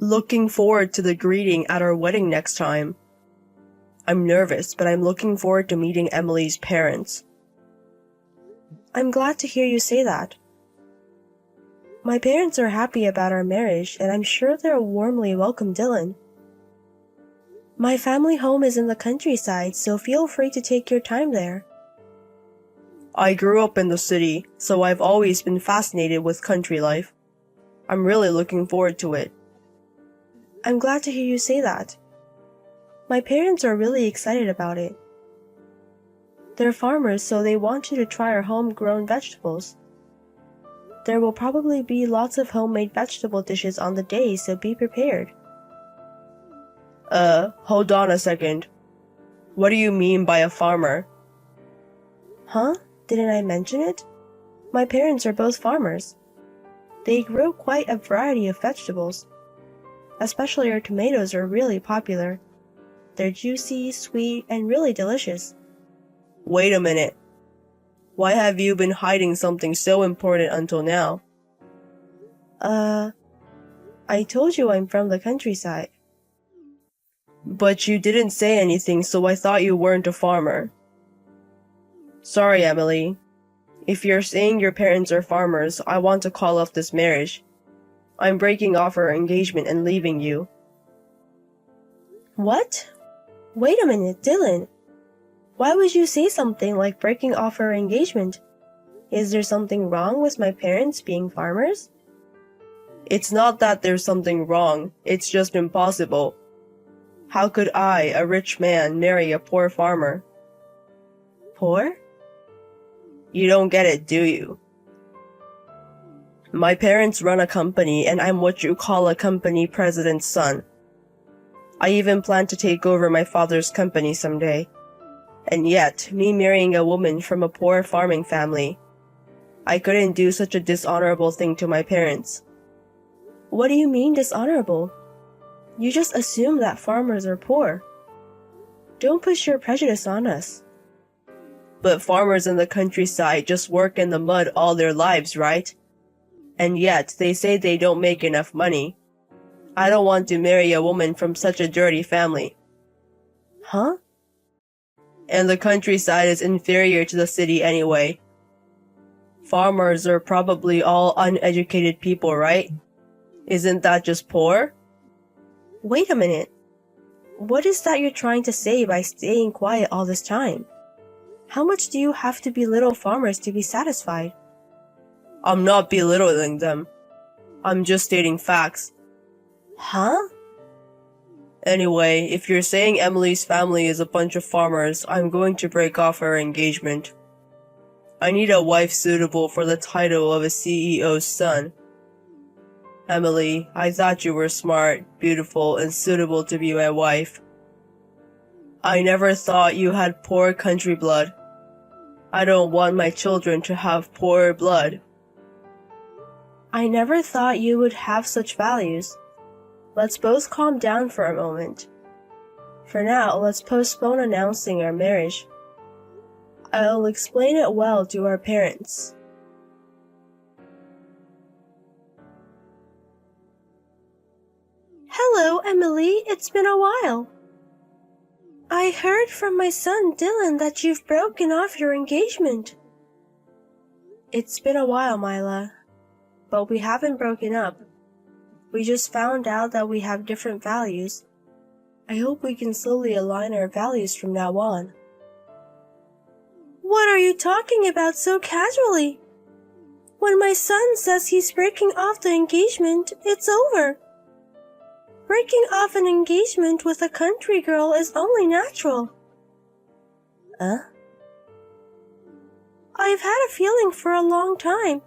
Looking forward to the greeting at our wedding next time. I'm nervous, but I'm looking forward to meeting Emily's parents. I'm glad to hear you say that. My parents are happy about our marriage, and I'm sure they'll warmly welcome Dylan. My family home is in the countryside, so feel free to take your time there. I grew up in the city, so I've always been fascinated with country life. I'm really looking forward to it. I'm glad to hear you say that. My parents are really excited about it. They're farmers, so they want you to try our homegrown vegetables. There will probably be lots of homemade vegetable dishes on the day, so be prepared. Hold on a second. What do you mean by a farmer? Huh? Didn't I mention it? My parents are both farmers. They grow quite a variety of vegetables. Especially our tomatoes are really popular. They're juicy, sweet, and really delicious. Wait a minute. Why have you been hiding something so important until now? I told you I'm from the countryside. But you didn't say anything, so I thought you weren't a farmer. Sorry, Emily. If you're saying your parents are farmers, I want to call off this marriage. I'm breaking off our engagement and leaving you. What? Wait a minute, Dylan. Why would you say something like breaking off our engagement? Is there something wrong with my parents being farmers? It's not that there's something wrong, it's just impossible. How could I, a rich man, marry a poor farmer? Poor? You don't get it, do you? My parents run a company and I'm what you call a company president's son. I even plan to take over my father's company someday. And yet, me marrying a woman from a poor farming family, I couldn't do such a dishonorable thing to my parents. What do you mean dishonorable? You just assume that farmers are poor. Don't push your prejudice on us. But farmers in the countryside just work in the mud all their lives, right? And yet, they say they don't make enough money. I don't want to marry a woman from such a dirty family. Huh? And the countryside is inferior to the city anyway. Farmers are probably all uneducated people, right? Isn't that just poor? Wait a minute. What is that you're trying to say by staying quiet all this time? How much do you have to belittle farmers to be satisfied? I'm not belittling them. I'm just stating facts. Huh? Anyway, if you're saying Emily's family is a bunch of farmers, I'm going to break off our engagement. I need a wife suitable for the title of a CEO's son. Emily, I thought you were smart, beautiful, and suitable to be my wife. I never thought you had poor country blood. I don't want my children to have poor blood. I never thought you would have such values. Let's both calm down for a moment. For now, let's postpone announcing our marriage. I'll explain it well to our parents. Hello, Emily. It's been a while. I heard from my son Dylan that you've broken off your engagement. It's been a while, Mila. But we haven't broken up. We just found out that we have different values. I hope we can slowly align our values from now on. What are you talking about so casually? When my son says he's breaking off the engagement, it's over. Breaking off an engagement with a country girl is only natural. Huh? I've had a feeling for a long time.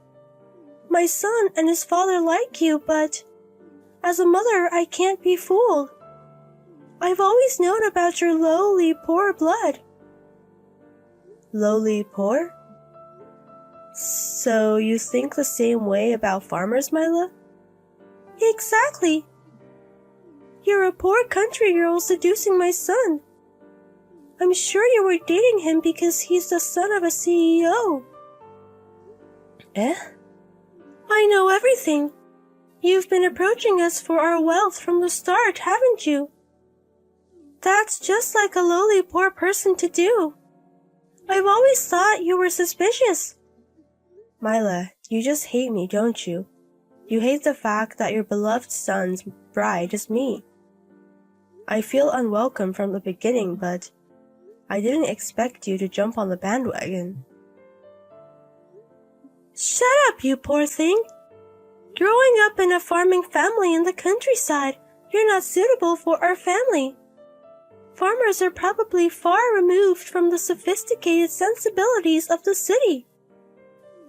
My son and his father like you, but as a mother, I can't be fooled. I've always known about your lowly, poor blood. Lowly, poor? So you think the same way about farmers, Mila? Exactly. You're a poor country girl seducing my son. I'm sure you were dating him because he's the son of a CEO. Eh? I know everything. You've been approaching us for our wealth from the start, haven't you? That's just like a lowly poor person to do. I've always thought you were suspicious. Myla, you just hate me, don't you? You hate the fact that your beloved son's bride is me. I feel unwelcome from the beginning, but I didn't expect you to jump on the bandwagon. Shut up, you poor thing. Growing up in a farming family in the countryside, you're not suitable for our family. Farmers are probably far removed from the sophisticated sensibilities of the city.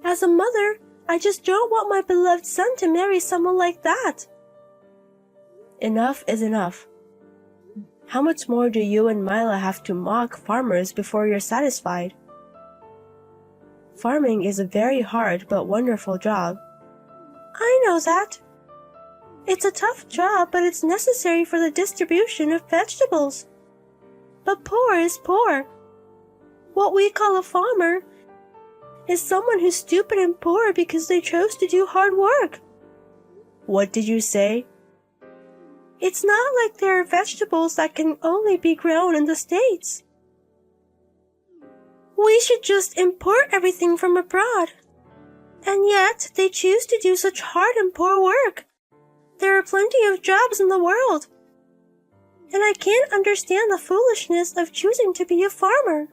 As a mother, I just don't want my beloved son to marry someone like that. Enough is enough. How much more do you and Myla have to mock farmers before you're satisfied? Farming is a very hard but wonderful job. I know that. It's a tough job, but it's necessary for the distribution of vegetables. But poor is poor. What we call a farmer is someone who's stupid and poor because they chose to do hard work. What did you say? It's not like there are vegetables that can only be grown in the States. We should just import everything from abroad. And yet, they choose to do such hard and poor work. There are plenty of jobs in the world. And I can't understand the foolishness of choosing to be a farmer.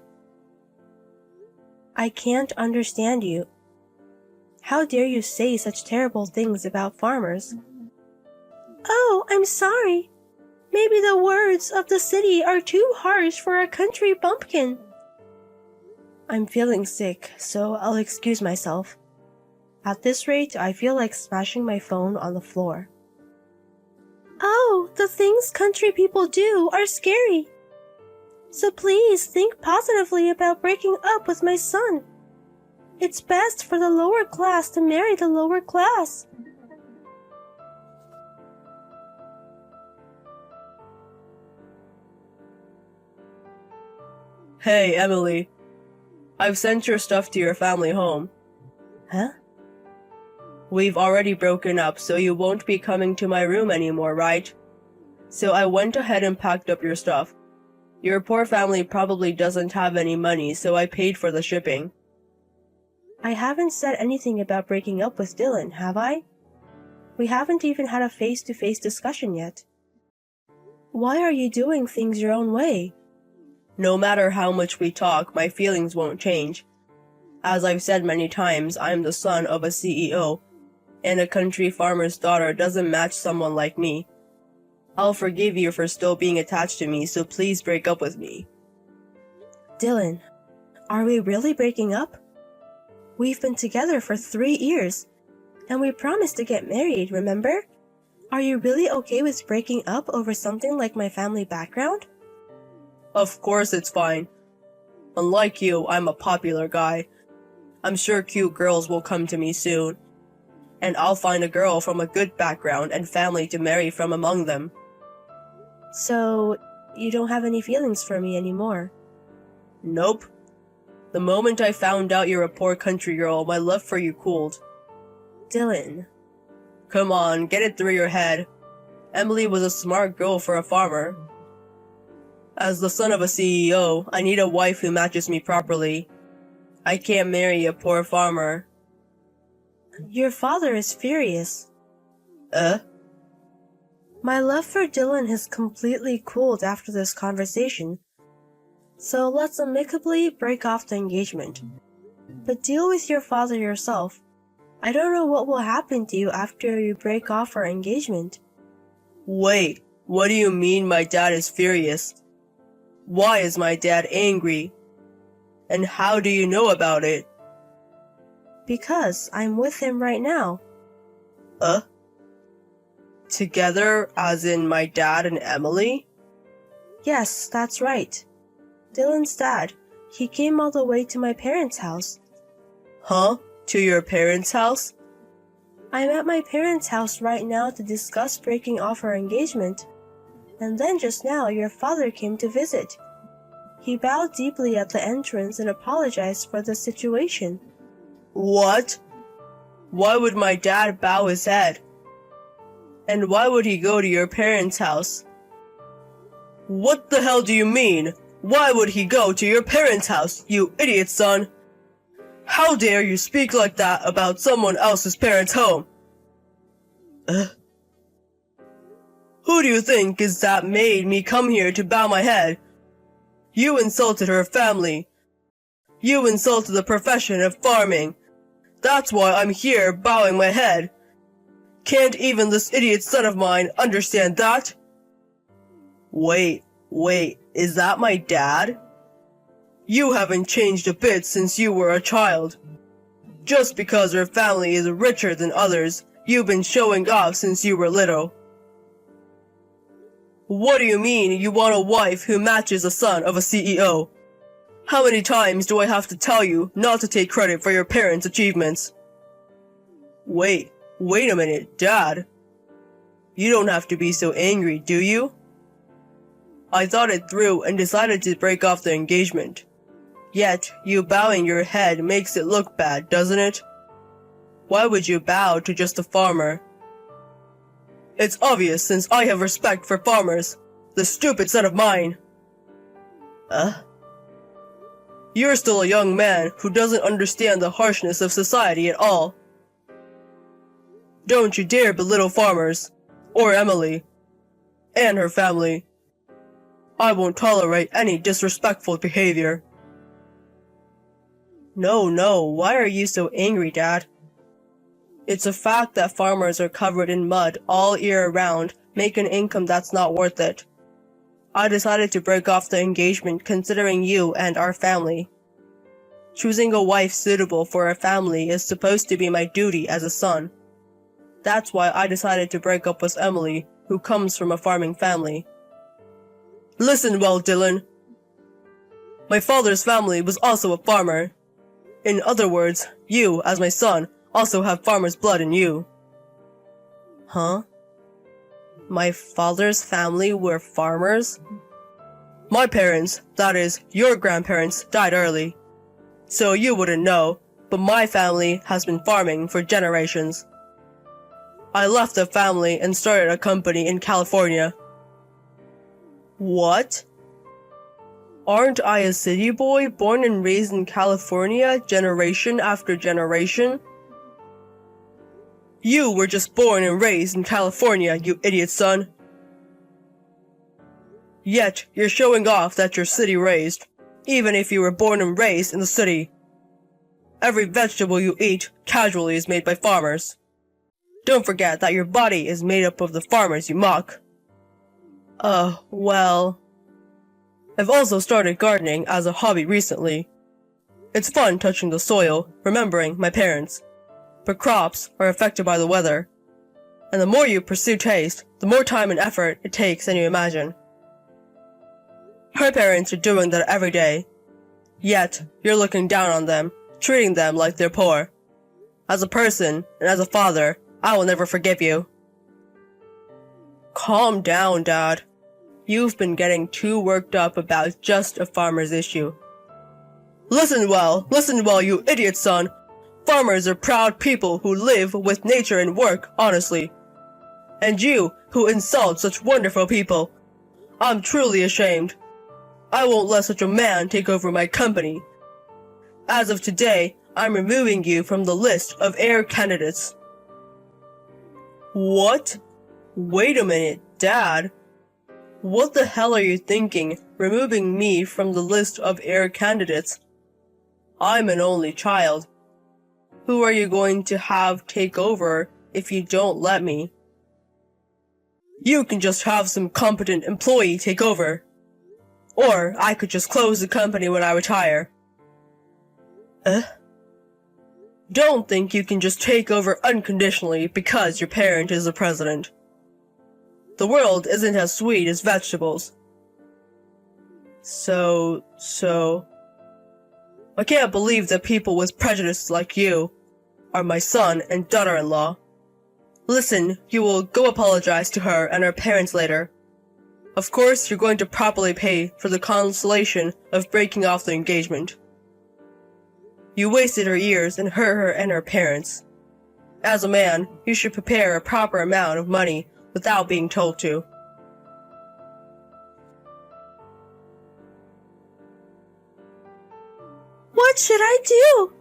I can't understand you. How dare you say such terrible things about farmers? Oh, I'm sorry. Maybe the words of the city are too harsh for a country bumpkin. I'm feeling sick, so I'll excuse myself. At this rate, I feel like smashing my phone on the floor. Oh, the things country people do are scary. So please think positively about breaking up with my son. It's best for the lower class to marry the lower class. Hey, Emily. I've sent your stuff to your family home. Huh? We've already broken up, so you won't be coming to my room anymore, right? So I went ahead and packed up your stuff. Your poor family probably doesn't have any money, so I paid for the shipping. I haven't said anything about breaking up with Dylan, have I? We haven't even had a face-to-face discussion yet. Why are you doing things your own way? No matter how much we talk, my feelings won't change. As I've said many times, I'm the son of a CEO, and a country farmer's daughter doesn't match someone like me. I'll forgive you for still being attached to me, so please break up with me. Dylan, are we really breaking up? We've been together for 3 years, and we promised to get married, remember? Are you really okay with breaking up over something like my family background? Of course it's fine. Unlike you, I'm a popular guy. I'm sure cute girls will come to me soon. And I'll find a girl from a good background and family to marry from among them. So, you don't have any feelings for me anymore? Nope. The moment I found out you're a poor country girl, my love for you cooled. Dylan. Come on, get it through your head. Emily was a smart girl for a farmer. As the son of a CEO, I need a wife who matches me properly. I can't marry a poor farmer. Your father is furious. My love for Dylan has completely cooled after this conversation. So let's amicably break off the engagement. But deal with your father yourself. I don't know what will happen to you after you break off our engagement. Wait, what do you mean my dad is furious? Why is my dad angry? And how do you know about it? Because I'm with him right now. Together, as in my dad and Emily? Yes, that's right. Dylan's dad. He came all the way to my parents' house. Huh? To your parents' house? I'm at my parents' house right now to discuss breaking off our engagement. And then just now, your father came to visit. He bowed deeply at the entrance and apologized for the situation. What? Why would my dad bow his head? And why would he go to your parents' house? What the hell do you mean? Why would he go to your parents' house, you idiot son? How dare you speak like that about someone else's parents' home? Who do you think is that made me come here to bow my head? You insulted her family. You insulted the profession of farming. That's why I'm here bowing my head. Can't even this idiot son of mine understand that? Wait, is that my dad? You haven't changed a bit since you were a child. Just because your family is richer than others, you've been showing off since you were little. What do you mean you want a wife who matches the son of a CEO? How many times do I have to tell you not to take credit for your parents' achievements? Wait a minute, Dad. You don't have to be so angry, do you? I thought it through and decided to break off the engagement. Yet, you bowing your head makes it look bad, doesn't it? Why would you bow to just a farmer? It's obvious since I have respect for farmers. The stupid son of mine. You're still a young man who doesn't understand the harshness of society at all. Don't you dare belittle farmers, or Emily, and her family. I won't tolerate any disrespectful behavior. No, why are you so angry, Dad? It's a fact that farmers are covered in mud all year round, make an income that's not worth it. I decided to break off the engagement considering you and our family. Choosing a wife suitable for our family is supposed to be my duty as a son. That's why I decided to break up with Emily, who comes from a farming family. Listen well, Dylan. My father's family was also a farmer. In other words, you, as my son, also have farmer's blood in you. Huh? My father's family were farmers? My parents, that is, your grandparents, died early. So you wouldn't know, but my family has been farming for generations. I left the family and started a company in California. What? Aren't I a city boy born and raised in California generation after generation? You were just born and raised in California, you idiot son. Yet, you're showing off that you're city raised, even if you were born and raised in the city. Every vegetable you eat casually is made by farmers. Don't forget that your body is made up of the farmers you mock. Well... I've also started gardening as a hobby recently. It's fun touching the soil, remembering my parents. But crops are affected by the weather. And the more you pursue taste, the more time and effort it takes than you imagine. Her parents are doing that every day. Yet, you're looking down on them, treating them like they're poor. As a person, and as a father, I will never forgive you. Calm down, Dad. You've been getting too worked up about just a farmer's issue. Listen well, you idiot son. Farmers are proud people who live with nature and work honestly. And you, who insult such wonderful people. I'm truly ashamed. I won't let such a man take over my company. As of today, I'm removing you from the list of heir candidates. What? Wait a minute, Dad. What the hell are you thinking, removing me from the list of heir candidates? I'm an only child. Who are you going to have take over if you don't let me? You can just have some competent employee take over. Or I could just close the company when I retire. Don't think you can just take over unconditionally because your parent is the president. The world isn't as sweet as vegetables. So... I can't believe that people with prejudices like you are my son and daughter-in-law. Listen, you will go apologize to her and her parents later. Of course, you're going to properly pay for the consolation of breaking off the engagement. You wasted her years and hurt her and her parents. As a man, you should prepare a proper amount of money without being told to. What should I do?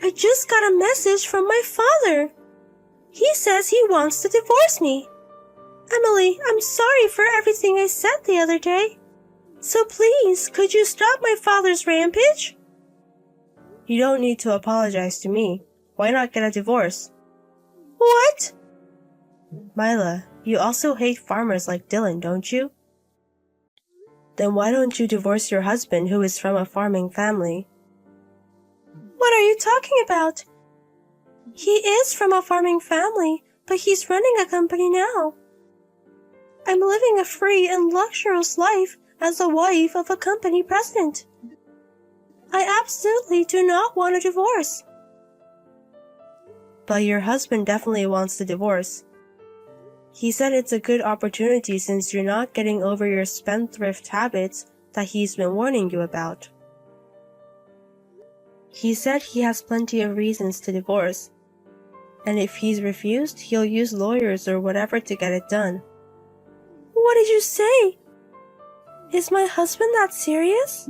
I just got a message from my father. He says he wants to divorce me. Emily, I'm sorry for everything I said the other day. So please, could you stop my father's rampage? You don't need to apologize to me. Why not get a divorce? What? Mila, you also hate farmers like Dylan, don't you? Then why don't you divorce your husband who is from a farming family? What are you talking about? He is from a farming family, but he's running a company now. I'm living a free and luxurious life as the wife of a company president. I absolutely do not want a divorce. But your husband definitely wants the divorce. He said it's a good opportunity since you're not getting over your spendthrift habits that he's been warning you about. He said he has plenty of reasons to divorce, and if he's refused, he'll use lawyers or whatever to get it done. What did you say? Is my husband that serious?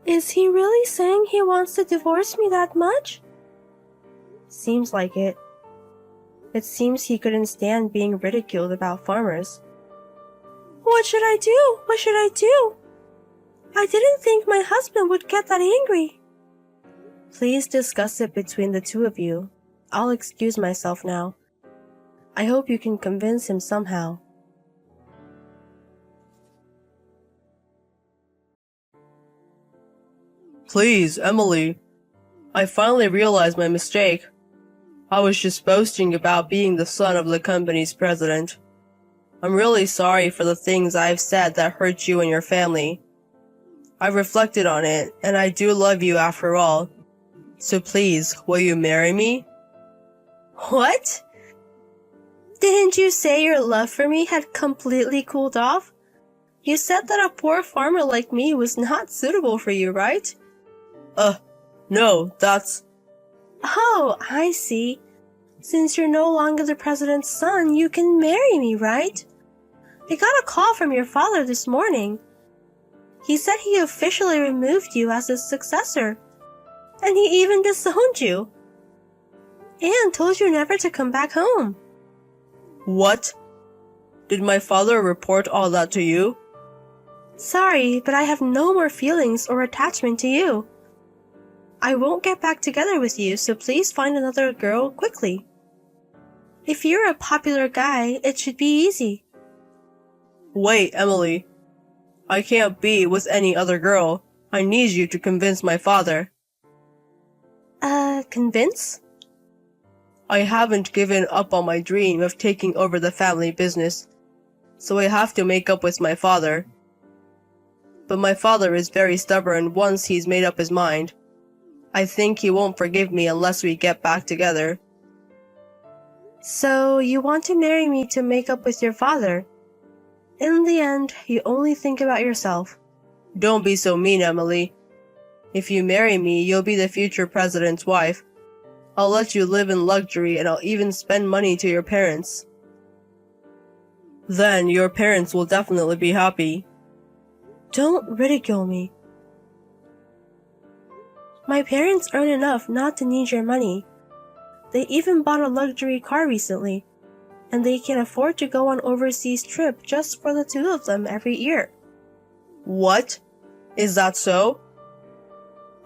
Is he really saying he wants to divorce me that much? Seems like it. It seems he couldn't stand being ridiculed about farmers. What should I do? What should I do? I didn't think my husband would get that angry. Please discuss it between the two of you. I'll excuse myself now. I hope you can convince him somehow. Please, Emily. I finally realized my mistake. I was just boasting about being the son of the company's president. I'm really sorry for the things I've said that hurt you and your family. I've reflected on it, and I do love you after all. So please, will you marry me? What? Didn't you say your love for me had completely cooled off? You said that a poor farmer like me was not suitable for you, right? No, that's... Oh, I see. Since you're no longer the president's son, you can marry me, right? I got a call from your father this morning. He said he officially removed you as his successor. And he even disowned you. And told you never to come back home. What? Did my father report all that to you? Sorry, but I have no more feelings or attachment to you. I won't get back together with you, so please find another girl quickly. If you're a popular guy, it should be easy. Wait, Emily. I can't be with any other girl. I need you to convince my father. Convince? I haven't given up on my dream of taking over the family business, so I have to make up with my father. But my father is very stubborn once he's made up his mind. I think he won't forgive me unless we get back together. So you want to marry me to make up with your father? In the end, you only think about yourself. Don't be so mean, Emily. If you marry me, you'll be the future president's wife. I'll let you live in luxury and I'll even spend money to your parents. Then your parents will definitely be happy. Don't ridicule me. My parents earn enough not to need your money. They even bought a luxury car recently, and they can afford to go on overseas trip just for the two of them every year. What? Is that so?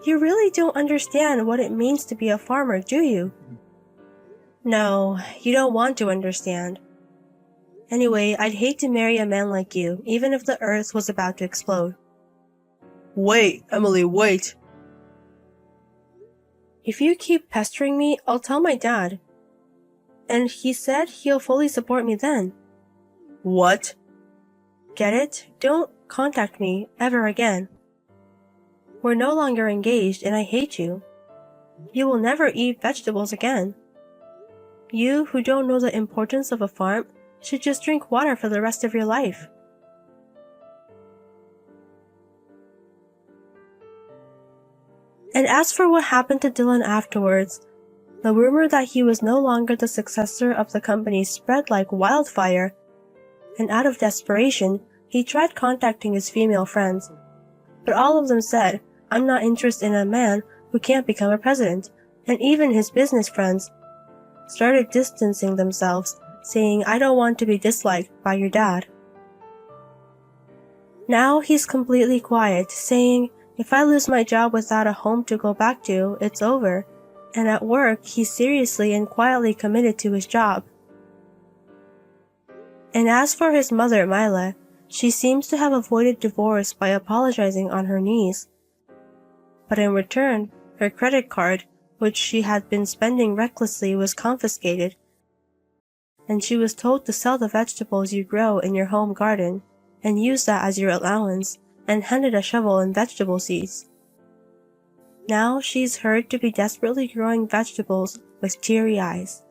You really don't understand what it means to be a farmer, do you? No, you don't want to understand. Anyway, I'd hate to marry a man like you, even if the earth was about to explode. Wait, Emily, wait. If you keep pestering me, I'll tell my dad. And he said he'll fully support me then. What? Get it? Don't contact me ever again. We're no longer engaged and I hate you. You will never eat vegetables again. You who don't know the importance of a farm should just drink water for the rest of your life. And as for what happened to Dylan afterwards, The rumor that he was no longer the successor of the company spread like wildfire, and out of desperation, he tried contacting his female friends. But all of them said, "I'm not interested in a man who can't become a president," and even his business friends started distancing themselves, saying, "I don't want to be disliked by your dad." Now he's completely quiet, saying, "If I lose my job without a home to go back to, it's over." And at work, he's seriously and quietly committed to his job. And as for his mother, Mila, she seems to have avoided divorce by apologizing on her knees. But in return, her credit card, which she had been spending recklessly, was confiscated, and she was told to sell the vegetables you grow in your home garden and use that as your allowance, and handed a shovel and vegetable seeds. Now she's heard to be desperately growing vegetables with teary eyes.